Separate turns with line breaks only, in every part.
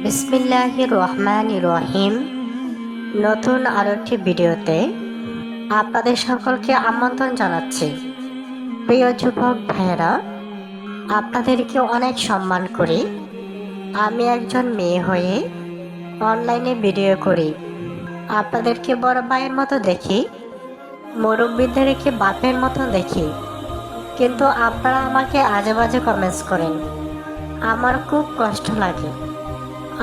বিসমিল্লাহির রহমানির রহিম। নতুন আরো একটি ভিডিওতে আপনাদের সকলকে আমন্ত্রণ জানাচ্ছি। প্রিয় যুবক ভাইয়েরা, আপনাদেরকে অনেক সম্মান করি। আমি একজন মেয়ে হয়ে অনলাইনে ভিডিও করি। আপনাদেরকে বড় ভাইয়ের মতো দেখি, মুরব্বীদেরকে বাপের মতো দেখি, কিন্তু আপনারা আমাকে আজে বাজে কমেন্টস করেন। আমার খুব কষ্ট লাগে।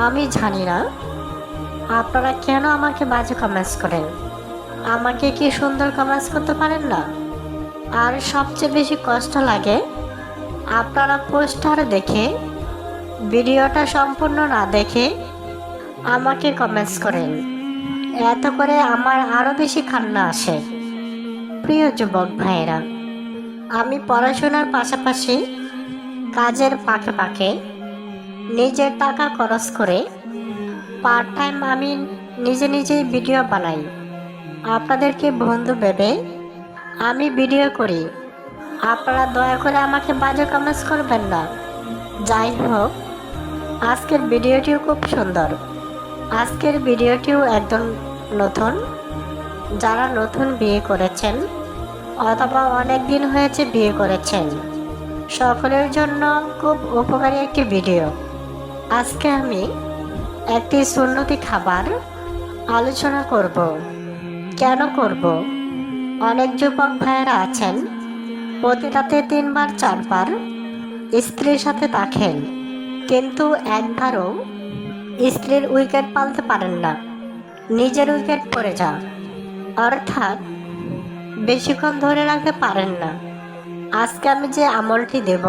আমি জানি না আপনারা কেন আমাকে বাজে কমেন্টস করেন। আমাকে কি সুন্দর কমেন্টস করতে পারেন না? আর সবচেয়ে বেশি কষ্ট লাগে আপনারা পোস্টার দেখে ভিডিওটা সম্পূর্ণ না দেখে আমাকে কমেন্টস করেন। এত করে আমার আরও বেশি কান্না আসে। প্রিয় যুবক ভাইয়েরা, আমি পড়াশোনার পাশাপাশি কাজের ফাঁকে ফাঁকে নিজের টাকা খরচ করে পার্ট টাইম আমি নিজেই ভিডিও বানাই। আপনাদেরকে বন্ধু ভেবে আমি ভিডিও করি। আপনারা দয়া করে আমাকে বাজে কমেন্টস করবেন না। যাই হোক, আজকের ভিডিওটিও খুব সুন্দর। আজকের ভিডিওটিও একদম নতুন। যারা নতুন বিয়ে করেছেন অথবা অনেক দিন হয়েছে বিয়ে করেছেন, সকলের জন্য খুব উপকারী একটি ভিডিও। আজকে আমি একটি সুন্নতি খাবার আলোচনা করব। কেন করব? অনেক যুবক ভাইয়েরা আছেন প্রতি রাতে 3 বার 4 বার স্ত্রীর সাথে থাকেন, কিন্তু একবারও স্ত্রীর উইকেট পালতে পারেন না। নিজের উইকেট পড়ে যান, অর্থাৎ বেশিক্ষণ ধরে রাখতে পারেন না। আজকে আমি যে আমলটি দেব,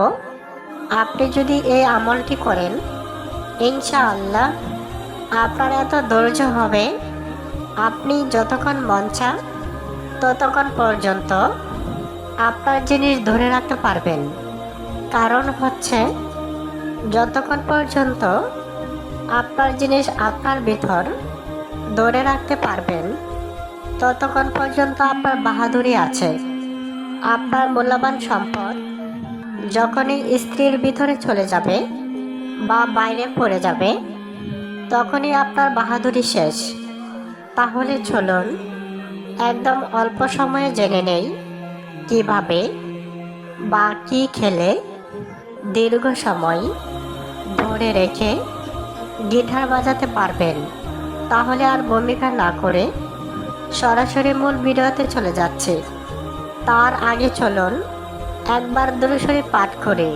আপনি যদি এই আমলটি করেন, ইনশাআল্লাহ আপনার এত ধৈর্য হবে, আপনি যতক্ষণ মন চান ততক্ষণ পর্যন্ত আপনার জিনিস ধরে রাখতে পারবেন। কারণ হচ্ছে, যতক্ষণ পর্যন্ত আপনার জিনিস আপনার ভিতর ধরে রাখতে পারবেন, ততক্ষণ পর্যন্ত আপনার বাহাদুরি আছে। আপনার মূল্যবান সম্পদ যখনই স্ত্রীর ভিতরে চলে যাবে বা বাইরে পড়ে যাবে, তখনই আপনার বাহাদুরি শেষ। তাহলে চলুন একদম অল্প সময়ে জেনে নেই কিভাবে বা কী খেলে দীর্ঘ সময় ধরে রেখে গিটার বাজাতে পারবেন। তাহলে আর ভূমিকা না করে সরাসরি মূল ভিডিওতে চলে যাচ্ছে। তার আগে চলুন একবার দুরূদ শরীফ পাঠ করে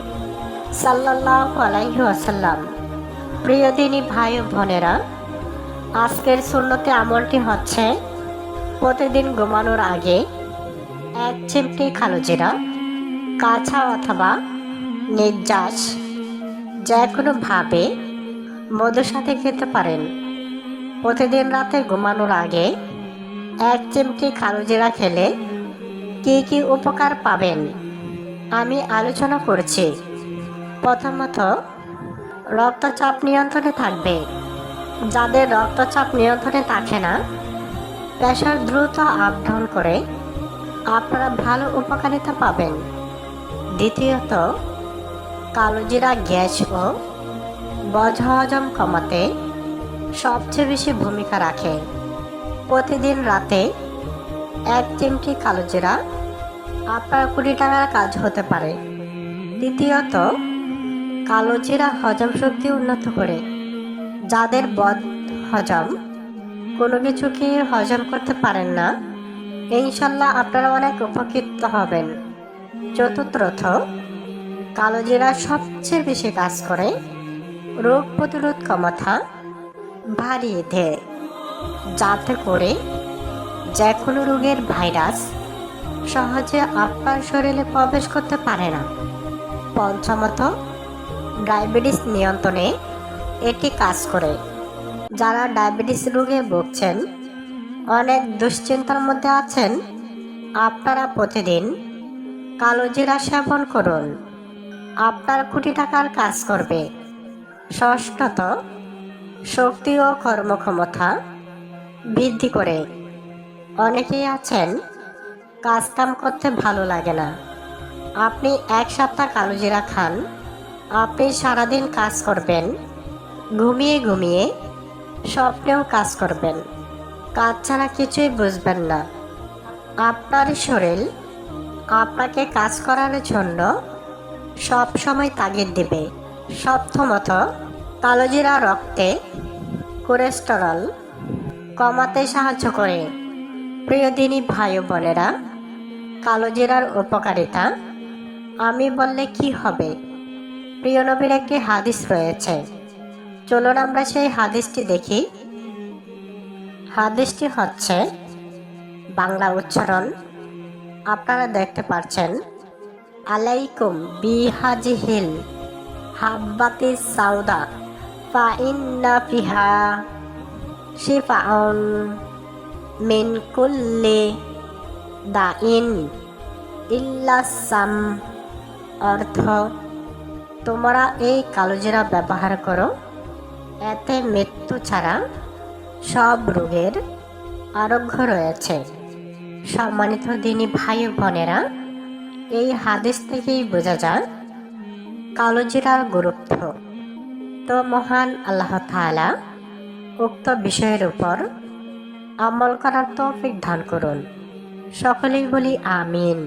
সাল্লাল্লাহু আলাইহি ওয়াসাল্লাম। প্রিয় দিনী ভাই ও বোনেরা, আজকের সুন্নতি আমলটি হচ্ছে, প্রতিদিন ঘুমানোর আগে 1 চিমটি কালোজিরা কাঁচা অথবা নির্যাস যে কোনোভাবে মধুর সাথে খেতে পারেন। প্রতিদিন রাতে ঘুমানোর আগে 1 চিমটি কালোজিরা খেলে কি কি উপকার পাবেন আমি আলোচনা করছি। প্রথমত, রক্তচাপ নিয়ন্ত্রণে থাকবে। যাদের রক্তচাপ নিয়ন্ত্রণে থাকে না, প্রেশার দ্রুত আপ ডাউন করে আপনারা ভালো উপকারিতা পাবেন। দ্বিতীয়ত, কালোজিরা গ্যাস ও বদহজম কমাতে সবচেয়ে বেশি ভূমিকা রাখে। প্রতিদিন রাতে 1 চিমটি কালোজিরা আপনার 20 টাকার কাজ হতে পারে। তৃতীয়ত, কালোজিরা হজম শক্তি উন্নত করে। যাদের বদ হজম, কোনো কিছুকে হজম করতে পারেন না, ইনশাল্লাহ আপনারা অনেক উপকৃত হবেন। চতুর্থত, কালোজিরা সবচেয়ে বেশি কাজ করে রোগ প্রতিরোধ ক্ষমতা বাড়িয়ে দেয়, যাতে করে যে কোনো রোগের ভাইরাস সহজে আপনার শরীরে প্রবেশ করতে পারে না। পঞ্চমত, ডায়াবেটিস নিয়ন্ত্রণে এটি কাজ করে। যারা ডায়াবেটিস রোগে ভুগছেন, অনেক দুশ্চিন্তার মধ্যে আছেন, আপনারা প্রতিদিন কালোজিরা সেবন করুন। আপনার 20 টাকার কাজ করবে। ষষ্ঠত, শক্তি ও কর্মক্ষমতা বৃদ্ধি করে। অনেকেই আছেন কাজকাম করতে ভালো লাগে না, আপনি 1 সপ্তাহ কালোজিরা খান, আপনি সারাদিন কাজ করবেন, ঘুমিয়ে ঘুমিয়ে স্বপ্নেও কাজ করবেন, কাজ ছাড়া কিছুই বুঝবেন না। আপনার শরীর আপনাকে কাজ করার জন্য সব সময় তাগিদ দিবে। সপ্তমত, কালোজিরা রক্তে কোলেস্টেরল কমাতে সাহায্য করে। প্রিয় দিনী ভাই ও বোনেরা, কালোজিরার উপকারিতা আমি বললে কি হবে? প্রিয় নবীর একটি হাদিস রয়েছে, চলুন আমরা সেই হাদিসটি দেখি। হাদিসটি হচ্ছে, বাংলা উচ্চারণ আপনারা দেখতে পাচ্ছেন, আলাইকুম বিহাজিহিল হাব্বাতি সাউদা ফা ইন্না ফিহা শিফাউন মিন কুল্লি দাইন ইল্লা সাম। অর্থ, তোমরা এই কালোজিরা ব্যবহার করো, এতে মৃত্যু ছাড়া সব রোগের আরোগ্য রয়েছে। সম্মানিত দিনী ভাই ও বোনেরা, এই হাদিস থেকেই বোঝা যায় কালোজিরার গুরুত্ব। তো মহান আল্লাহ তাআলা উক্ত বিষয়ের উপর আমল করার তৌফিক দান করুন। সকলেই বলি আমিন।